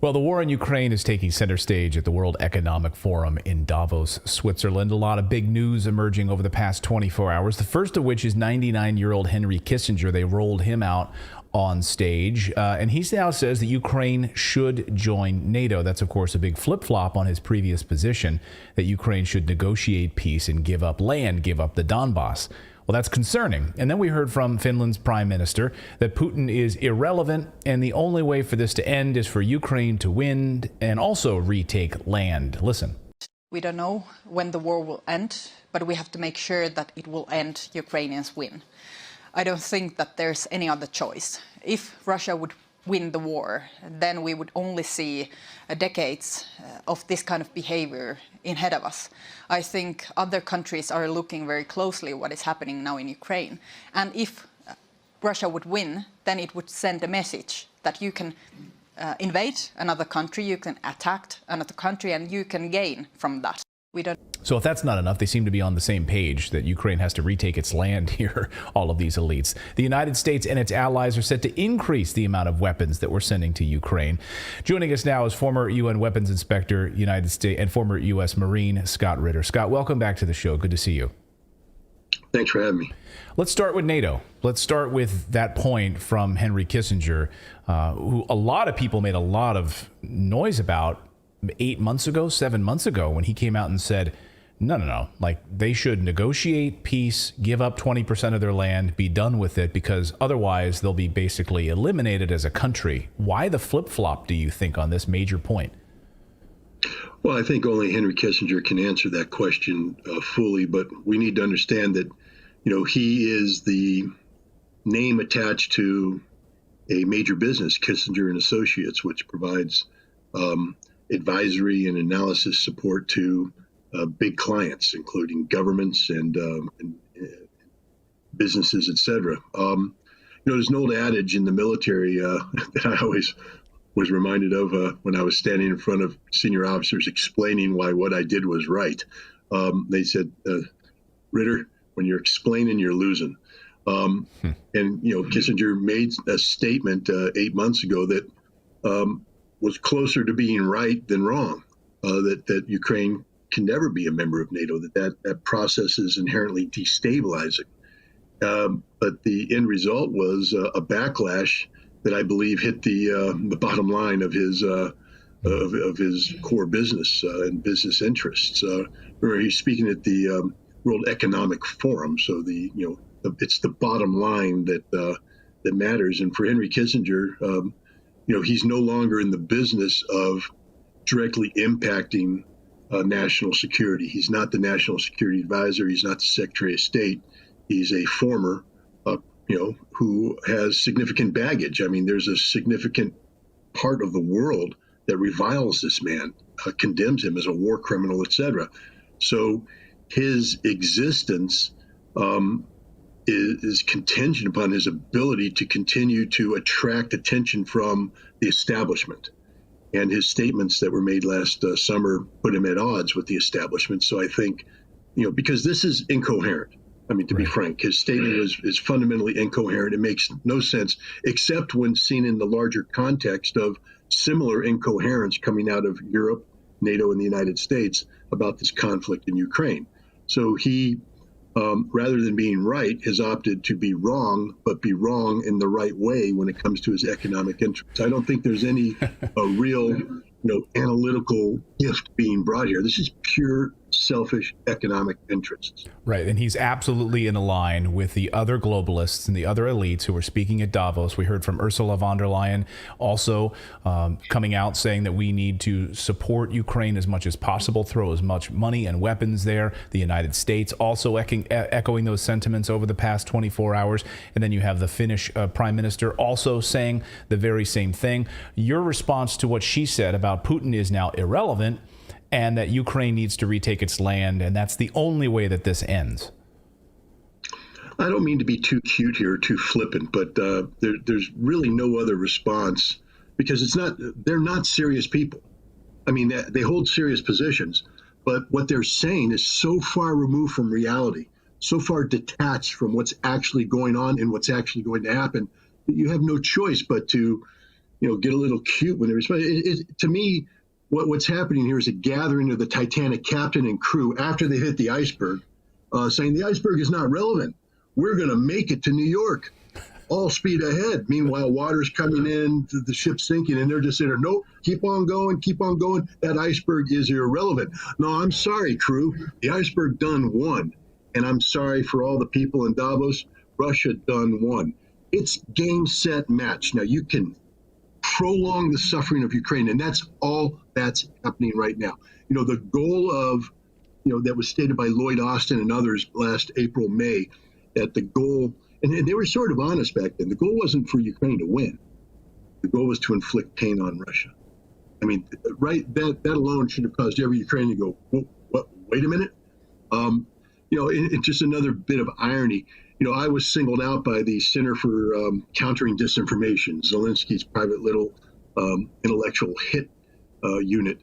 Well, the war in Ukraine is taking center stage at the World Economic Forum in Davos, Switzerland. A lot of big news emerging over the past 24 hours, the first of which is 99-year-old Henry Kissinger. They rolled him out on stage, and he now says that Ukraine should join NATO. That's, of course, a big flip-flop on his previous position that Ukraine should negotiate peace and give up land, give up the Donbass. Well, that's concerning. And then we heard from Finland's prime minister that Putin is irrelevant, and the only way for this to end is for Ukraine to win and also retake land. Listen. We don't know when the war will end, but we have to make sure that it will end Ukrainians win. I don't think that there's any other choice. If Russia would win the war, then we would only see decades of this kind of behavior ahead of us. I think other countries are looking very closely what is happening now in Ukraine. And if Russia would win, then it would send a message that you can invade another country, you can attack another country, and you can gain from that. So if that's not enough, they seem to be on the same page that Ukraine has to retake its land here, all of these elites. The United States and its allies are set to increase the amount of weapons that we're sending to Ukraine. Joining us now is former UN Weapons Inspector, United States, and former U.S. Marine, Scott Ritter. Scott, welcome back to the show. Good to see you. Thanks for having me. Let's start with NATO. Let's start with that point from Henry Kissinger, who a lot of people made a lot of noise about 8 months ago, 7 months ago, when he came out and said, no, like they should negotiate peace, give up 20% of their land, be done with it, because otherwise they'll be basically eliminated as a country. Why the flip-flop, do you think, on this major point? Well, I think only Henry Kissinger can answer that question fully, but we need to understand that, he is the name attached to a major business, Kissinger and Associates, which provides advisory and analysis support to big clients, including governments and businesses, et cetera. There's an old adage in the military that I always was reminded of when I was standing in front of senior officers explaining why what I did was right. They said, Ritter, when you're explaining, you're losing. And, Kissinger made a statement 8 months ago that was closer to being right than wrong, that Ukraine can never be a member of NATO, that process is inherently destabilizing. But the end result was a backlash that I believe hit the bottom line of his core business and business interests. Remember, he's speaking at the World Economic Forum, so it's the bottom line that matters. And for Henry Kissinger, he's no longer in the business of directly impacting national security. He's not the national security advisor. He's not the Secretary of State. He's a former, who has significant baggage. I mean, there's a significant part of the world that reviles this man, condemns him as a war criminal, et cetera. So his existence is contingent upon his ability to continue to attract attention from the establishment. And his statements that were made last summer put him at odds with the establishment. So I think, because this is incoherent. I mean, to be frank, his statement is fundamentally incoherent. It makes no sense, except when seen in the larger context of similar incoherence coming out of Europe, NATO, and the United States about this conflict in Ukraine. So he, rather than being right, has opted to be wrong, but be wrong in the right way when it comes to his economic interests. I don't think there's any real, analytical gift being brought here. This is pure selfish economic interests. Right. And he's absolutely in a line with the other globalists and the other elites who were speaking at Davos. We heard from Ursula von der Leyen also coming out saying that we need to support Ukraine as much as possible, throw as much money and weapons there. The United States also echoing those sentiments over the past 24 hours. And then you have the Finnish prime minister also saying the very same thing. Your response to what she said about Putin is now irrelevant, and that Ukraine needs to retake its land, and that's the only way that this ends. I don't mean to be too cute here, too flippant, but there's really no other response, because they're not serious people. I mean, they hold serious positions, but what they're saying is so far removed from reality, so far detached from what's actually going on and what's actually going to happen, that you have no choice but to get a little cute when they respond. To me, what's happening here is a gathering of the Titanic captain and crew after they hit the iceberg, saying the iceberg is not relevant. We're going to make it to New York, all speed ahead. Meanwhile, water's coming in, the ship's sinking, and they're just saying, nope, keep on going, keep on going. That iceberg is irrelevant. No, I'm sorry, crew. The iceberg done won. And I'm sorry for all the people in Davos. Russia done won. It's game, set, match. Now, you can prolong the suffering of Ukraine, and that's all that's happening right now. The goal of, that was stated by Lloyd Austin and others last April, May, that the goal, and they were sort of honest back then, the goal wasn't for Ukraine to win. The goal was to inflict pain on Russia. I mean, right, that alone should have caused every Ukrainian to go, what, wait a minute? It's just another bit of irony. I was singled out by the Center for Countering Disinformation, Zelensky's private little intellectual hit unit,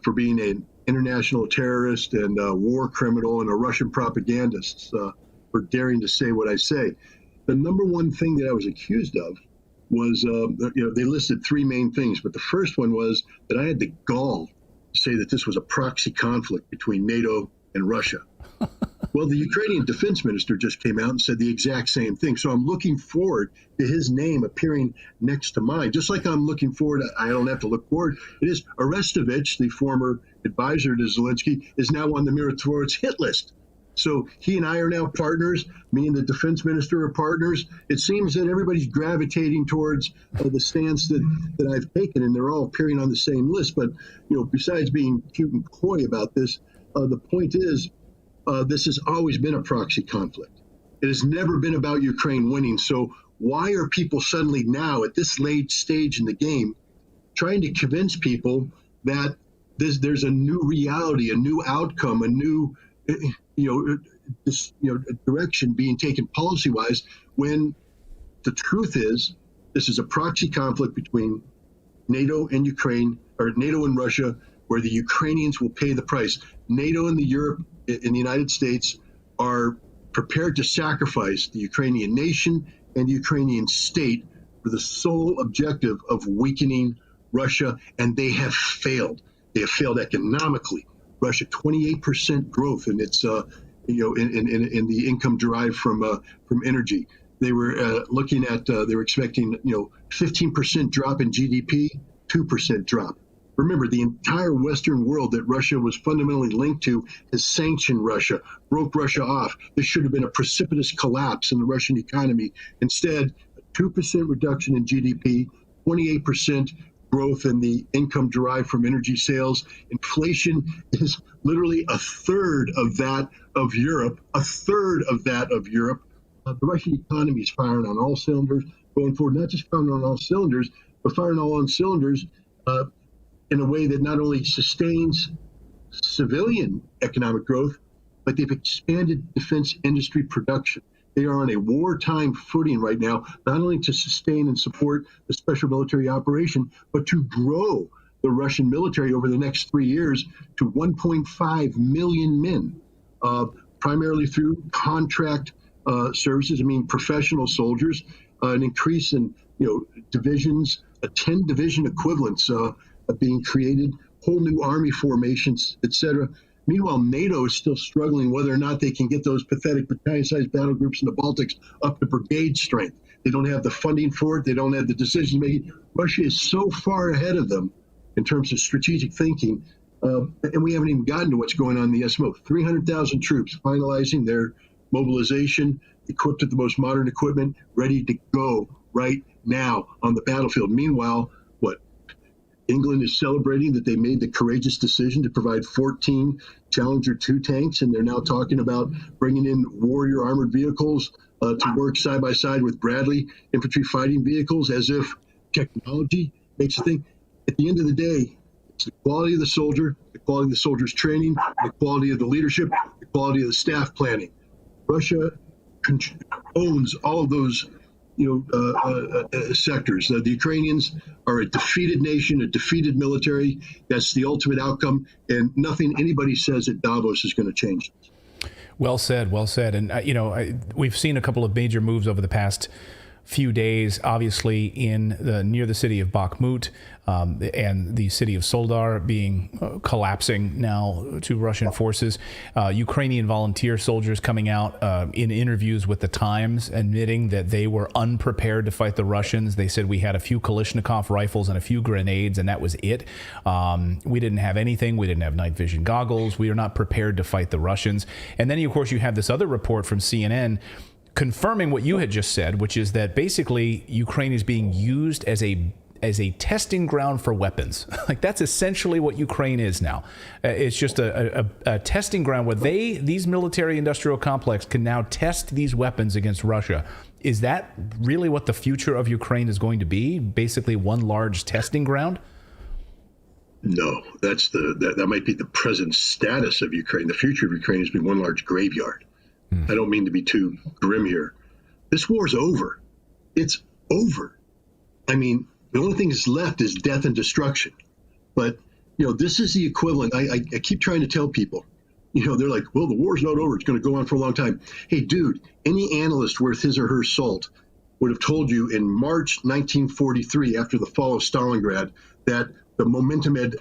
for being an international terrorist and a war criminal and a Russian propagandist, for daring to say what I say. The number one thing that I was accused of was, they listed three main things, but the first one was that I had the gall to say that this was a proxy conflict between NATO and Russia. Well, the Ukrainian defense minister just came out and said the exact same thing. So I'm looking forward to his name appearing next to mine, just like I'm looking forward, I don't have to look forward. It is Arestovich, the former advisor to Zelensky, is now on the Miratov's hit list. So he and I are now partners. Me and the defense minister are partners. It seems that everybody's gravitating towards the stance that I've taken, and they're all appearing on the same list. But, besides being cute and coy about this, the point is, this has always been a proxy conflict. It has never been about Ukraine winning. So why are people suddenly now, at this late stage in the game, trying to convince people that there's a new reality, a new outcome, a new direction being taken policy-wise, when the truth is this is a proxy conflict between NATO and Ukraine, or NATO and Russia, where the Ukrainians will pay the price. NATO and the United States are prepared to sacrifice the Ukrainian nation and the Ukrainian state for the sole objective of weakening Russia, and they have failed. They have failed economically. Russia, 28% growth in its, in the income derived from energy. They were looking at, they were expecting, 15% drop in GDP, 2% drop. Remember, the entire Western world that Russia was fundamentally linked to has sanctioned Russia, broke Russia off. This should have been a precipitous collapse in the Russian economy. Instead, a 2% reduction in GDP, 28% growth in the income derived from energy sales. Inflation is literally a third of that of Europe, The Russian economy is firing on all cylinders going forward, not just firing on all cylinders, but firing on cylinders in a way that not only sustains civilian economic growth, but they've expanded defense industry production. They are on a wartime footing right now, not only to sustain and support the special military operation, but to grow the Russian military over the next 3 years to 1.5 million men, primarily through contract services. I mean, professional soldiers, an increase in divisions, 10 division equivalents being created, whole new army formations, etc. Meanwhile, NATO is still struggling whether or not they can get those pathetic battalion-sized battle groups in the Baltics up to brigade strength. They don't have the funding for it. They don't have the decision-making. Russia is so far ahead of them in terms of strategic thinking, and we haven't even gotten to what's going on in the SMO. 300,000 troops finalizing their mobilization, equipped with the most modern equipment, ready to go right now on the battlefield. Meanwhile, England is celebrating that they made the courageous decision to provide 14 Challenger 2 tanks, and they're now talking about bringing in Warrior armored vehicles to work side by side with Bradley infantry fighting vehicles, as if technology makes a thing. At the end of the day, it's the quality of the soldier, the quality of the soldier's training, the quality of the leadership, the quality of the staff planning. Russia owns all of those sectors. The Ukrainians are a defeated nation, a defeated military. That's the ultimate outcome, and nothing anybody says at Davos is going to change. Well said, well said. And, we've seen a couple of major moves over the past few days, obviously near the city of Bakhmut, and the city of Soledar being collapsing now to Russian forces. Ukrainian volunteer soldiers coming out in interviews with the Times admitting that they were unprepared to fight the Russians. They said we had a few Kalashnikov rifles and a few grenades, and that was it. We didn't have anything. We didn't have night vision goggles. We are not prepared to fight the Russians. And then, of course, you have this other report from CNN confirming what you had just said, which is that basically Ukraine is being used as a testing ground for weapons. Like, that's essentially what Ukraine is now. It's just a testing ground where these military industrial complex can now test these weapons against Russia. Is that really what the future of Ukraine is going to be? Basically one large testing ground? No, that might be the present status of Ukraine. The future of Ukraine has been one large graveyard. I don't mean to be too grim here. This war's over. It's over. I mean, the only thing that's left is death and destruction. But, this is the equivalent. I keep trying to tell people, they're like, well, the war's not over. It's going to go on for a long time. Hey, dude, any analyst worth his or her salt would have told you in March 1943, after the fall of Stalingrad, that the momentum had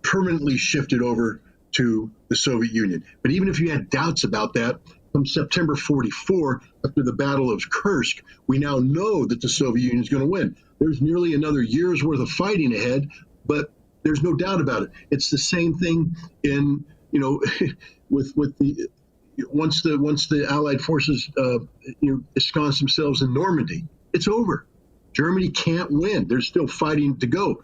permanently shifted over to the Soviet Union. But even if you had doubts about that, from September 44, after the Battle of Kursk, we now know that the Soviet Union is going to win. There's nearly another year's worth of fighting ahead, but there's no doubt about it. It's the same thing in, with the once the Allied forces ensconce themselves in Normandy, it's over. Germany can't win. There's still fighting to go.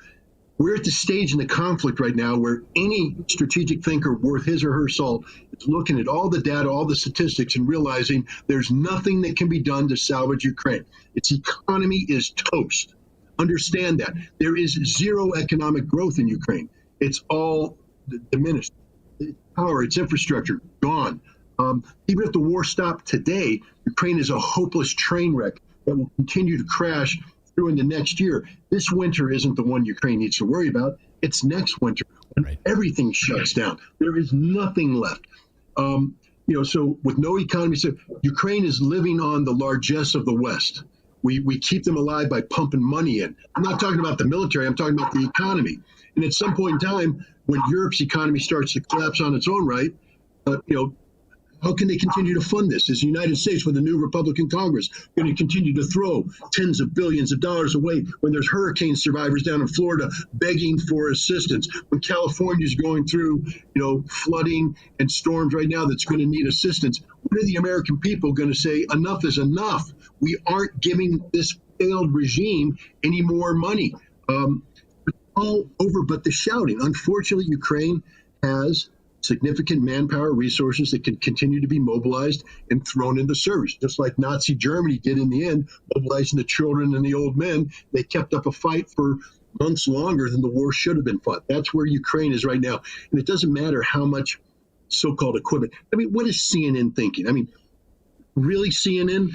We're at the stage in the conflict right now where any strategic thinker worth his or her salt is looking at all the data, all the statistics, and realizing there's nothing that can be done to salvage Ukraine. Its economy is toast. Understand that. There is zero economic growth in Ukraine. It's all diminished. Its power, its infrastructure, gone. Even if the war stopped today, Ukraine is a hopeless train wreck that will continue to crash through into next year. This winter isn't the one Ukraine needs to worry about. It's next winter when everything shuts down. There is nothing left. So with no economy, so Ukraine is living on the largesse of the West. We keep them alive by pumping money in. I'm not talking about the military. I'm talking about the economy. And at some point in time, when Europe's economy starts to collapse on its own right, how can they continue to fund this? Is the United States, with a new Republican Congress, going to continue to throw tens of billions of dollars away when there's hurricane survivors down in Florida begging for assistance, when California is going through, flooding and storms right now that's going to need assistance? When are the American people going to say enough is enough? We aren't giving this failed regime any more money. It's all over but the shouting. Unfortunately, Ukraine has significant manpower resources that can continue to be mobilized and thrown into service, just like Nazi Germany did in the end, mobilizing the children and the old men. They kept up a fight for months longer than the war should have been fought. That's where Ukraine is right now. And it doesn't matter how much so-called equipment. I mean, what is CNN thinking? I mean, really, CNN?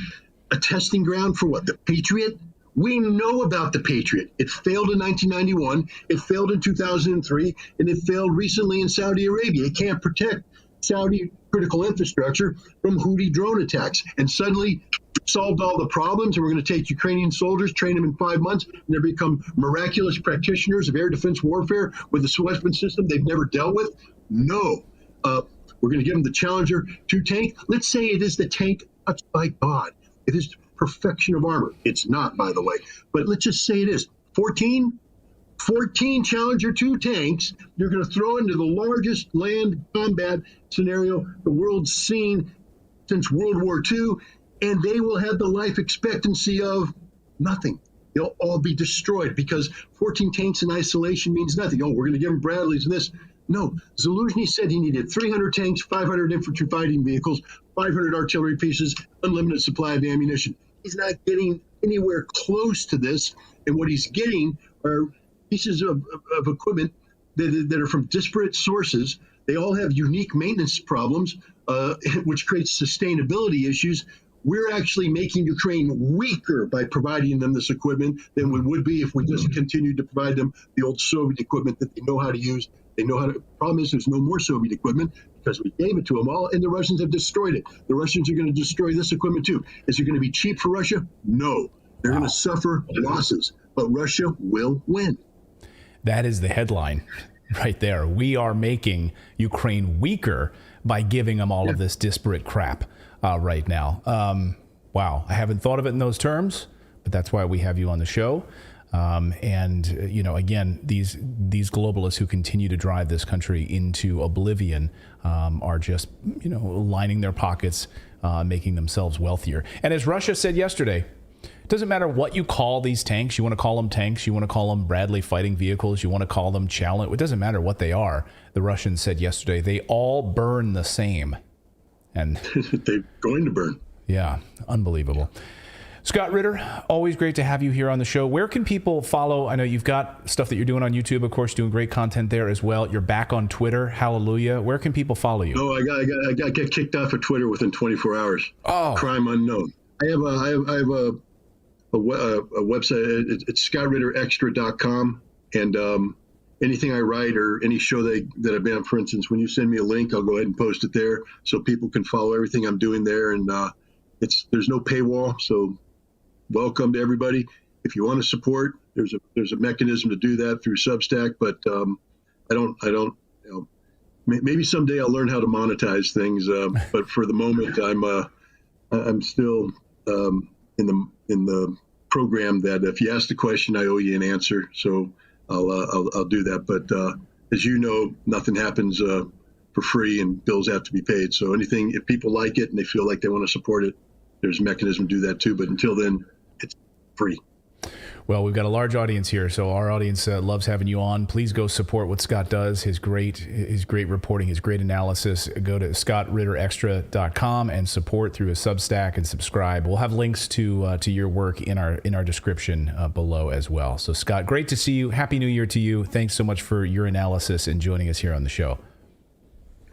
A testing ground for what? The Patriot? We know about the Patriot. It failed in 1991, it failed in 2003, and it failed recently in Saudi Arabia. It can't protect Saudi critical infrastructure from Houthi drone attacks. And suddenly solved all the problems, and we're going to take Ukrainian soldiers, train them in 5 months, and they become miraculous practitioners of air defense warfare with a weapon system they've never dealt with? No. We're going to give them the Challenger 2 tank. Let's say it is the tank touched by God. It is perfection of armor. It's not, by the way. But let's just say it is. 14 Challenger 2 tanks you're going to throw into the largest land combat scenario the world's seen since World War II, and they will have the life expectancy of nothing. They'll all be destroyed because 14 tanks in isolation means nothing. Oh, we're going to give them Bradleys and this. No, Zaluzhny said he needed 300 tanks, 500 infantry fighting vehicles, 500 artillery pieces, unlimited supply of ammunition. He's not getting anywhere close to this, and what he's getting are pieces of equipment that are from disparate sources. They all have unique maintenance problems, which creates sustainability issues. We're actually making Ukraine weaker by providing them this equipment than we would be if we just continued to provide them the old Soviet equipment that they know how to use. They know how to. Problem is, there's no more Soviet equipment because we gave it to them all, and the Russians have destroyed it. The Russians are going to destroy this equipment too. Is it going to be cheap for Russia? No. They're going to suffer losses, but Russia will win. That is the headline right there. We are making Ukraine weaker by giving them all of this disparate crap right now. Wow. I haven't thought of it in those terms, but that's why we have you on the show. And, again, these globalists who continue to drive this country into oblivion are just, lining their pockets, making themselves wealthier. And as Russia said yesterday, it doesn't matter what you call these tanks. You want to call them tanks. You want to call them Bradley fighting vehicles. You want to call them Challenger. It doesn't matter what they are. The Russians said yesterday, they all burn the same. And they're going to burn. Yeah, unbelievable. Scott Ritter, always great to have you here on the show. Where can people follow? I know you've got stuff that you're doing on YouTube, of course, doing great content there as well. You're back on Twitter. Hallelujah. Where can people follow you? Oh, I got kicked off of Twitter within 24 hours. Oh, crime unknown. I have a website. It's scottritterextra.com, and anything I write or any show that I've been on, for instance, when you send me a link, I'll go ahead and post it there so people can follow everything I'm doing there. And there's no paywall, so welcome to everybody. If you want to support, there's a mechanism to do that through Substack, but I don't. Maybe someday I'll learn how to monetize things, but for the moment, I'm still in the program that if you ask the question, I owe you an answer. So I'll do that. But as you know, nothing happens for free, and bills have to be paid. So anything, if people like it and they feel like they want to support it, there's a mechanism to do that too. But until then, it's free. Well, we've got a large audience here, so our audience loves having you on. Please go support what Scott does, his great reporting, his great analysis. Go to scottritterextra.com and support through a Substack and subscribe. We'll have links to your work in our description below as well. So, Scott, great to see you. Happy New Year to you. Thanks so much for your analysis and joining us here on the show.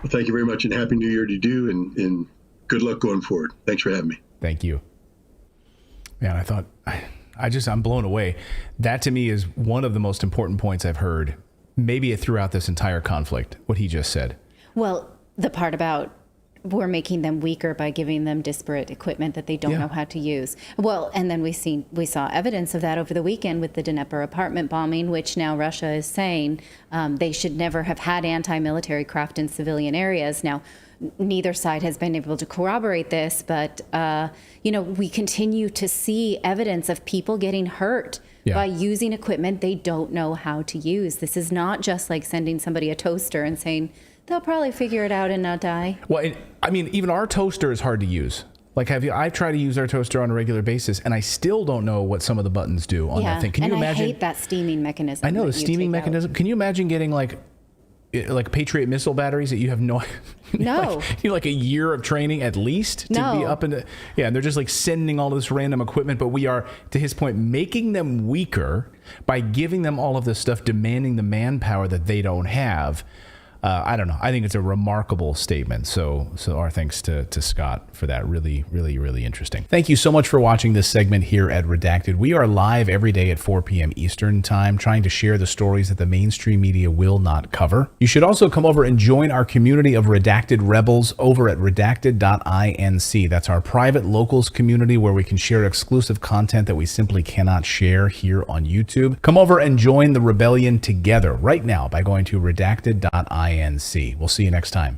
Well, thank you very much, and Happy New Year to you, and good luck going forward. Thanks for having me. Thank you. Man, I thought... I'm blown away. That to me is one of the most important points I've heard, maybe throughout this entire conflict, what he just said. Well, the part about we're making them weaker by giving them disparate equipment that they don't know how to use. Well, and then we saw evidence of that over the weekend with the Dnepr apartment bombing, which now Russia is saying they should never have had anti-military craft in civilian areas. Now, neither side has been able to corroborate this, but we continue to see evidence of people getting hurt by using equipment they don't know how to use. This is not just like sending somebody a toaster and saying they'll probably figure it out and not die. Well, even our toaster is hard to use. Like, I've tried to use our toaster on a regular basis, and I still don't know what some of the buttons do on that thing. Can you imagine? I hate that steaming mechanism. I know the steaming mechanism. Can you imagine getting like Patriot missile batteries that you have no like a year of training at least to be up in and they're just like sending all this random equipment, but we are, to his point, making them weaker by giving them all of this stuff, demanding the manpower that they don't have. I don't know. I think it's a remarkable statement. So our thanks to Scott for that. Really, really, really interesting. Thank you so much for watching this segment here at Redacted. We are live every day at 4 p.m. Eastern Time, trying to share the stories that the mainstream media will not cover. You should also come over and join our community of Redacted Rebels over at redacted.inc. That's our private locals community where we can share exclusive content that we simply cannot share here on YouTube. Come over and join the rebellion together right now by going to redacted.inc. We'll see you next time.